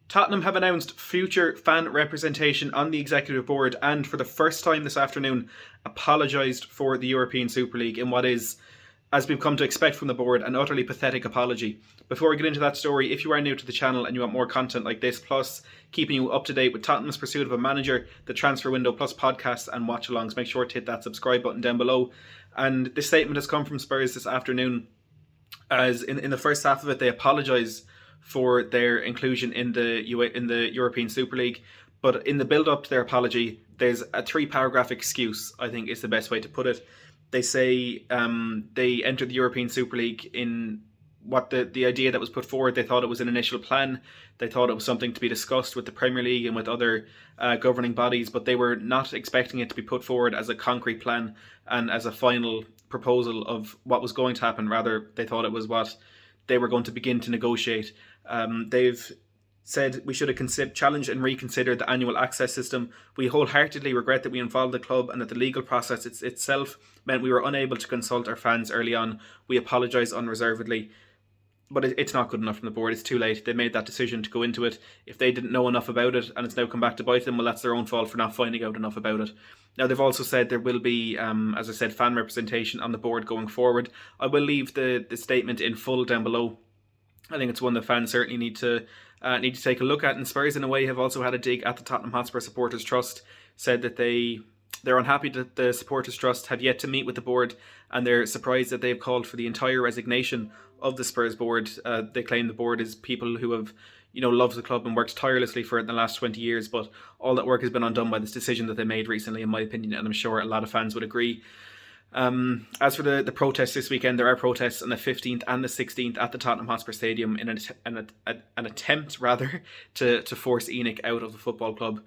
Tottenham have announced future fan representation on the executive board and, for the first time this afternoon, apologised for the European Super League in what is, as we've come to expect from the board, an utterly pathetic apology. Before we get into that story, if you are new to the channel and you want more content like this, plus keeping you up to date with Tottenham's pursuit of a manager, the transfer window, plus podcasts and watch-alongs, make sure to hit that subscribe button down below. And this statement has come from Spurs this afternoon, as in the first half of it, they apologise for their inclusion in the European Super League. But in the build-up to their apology, there's a 3-paragraph excuse, I think is the best way to put it. They say they entered the European Super League in what the idea that was put forward. They thought it was an initial plan. They thought it was something to be discussed with the Premier League and with other governing bodies, but they were not expecting it to be put forward as a concrete plan and as a final proposal of what was going to happen. Rather, they thought it was what they were going to begin to negotiate. They've said we should have challenged and reconsidered the annual access system. We wholeheartedly regret that we involved the club and that the legal process itself meant we were unable to consult our fans early on. We apologise unreservedly. But it's not good enough from the board. It's too late. They made that decision to go into it. If they didn't know enough about it and it's now come back to bite them, well, that's their own fault for not finding out enough about it. Now, they've also said there will be, as I said, fan representation on the board going forward. I will leave the statement in full down below. I think it's one that fans certainly need to take a look at. And Spurs, in a way, have also had a dig at the Tottenham Hotspur Supporters Trust, said that they're unhappy that the Supporters Trust have yet to meet with the board, and they're surprised that they've called for the entire resignation of the Spurs board. They claim the board is people who have, loved the club and worked tirelessly for it in the last 20 years, but all that work has been undone by this decision that they made recently, in my opinion, and I'm sure a lot of fans would agree. As for the protests this weekend, there are protests on the 15th and the 16th at the Tottenham Hotspur Stadium in an attempt to force ENIC out of the football club.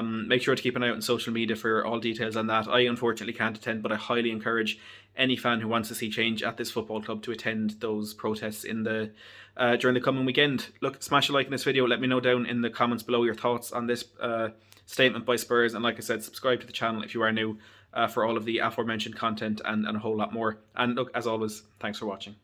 Make sure to keep an eye out on social media for all details on that. I unfortunately can't attend, but I highly encourage any fan who wants to see change at this football club to attend those protests during the coming weekend. Look, smash a like in this video. Let me know down in the comments below your thoughts on this statement by Spurs, and like I said, subscribe to the channel if you are new for all of the aforementioned content and a whole lot more. And look, as always, thanks for watching.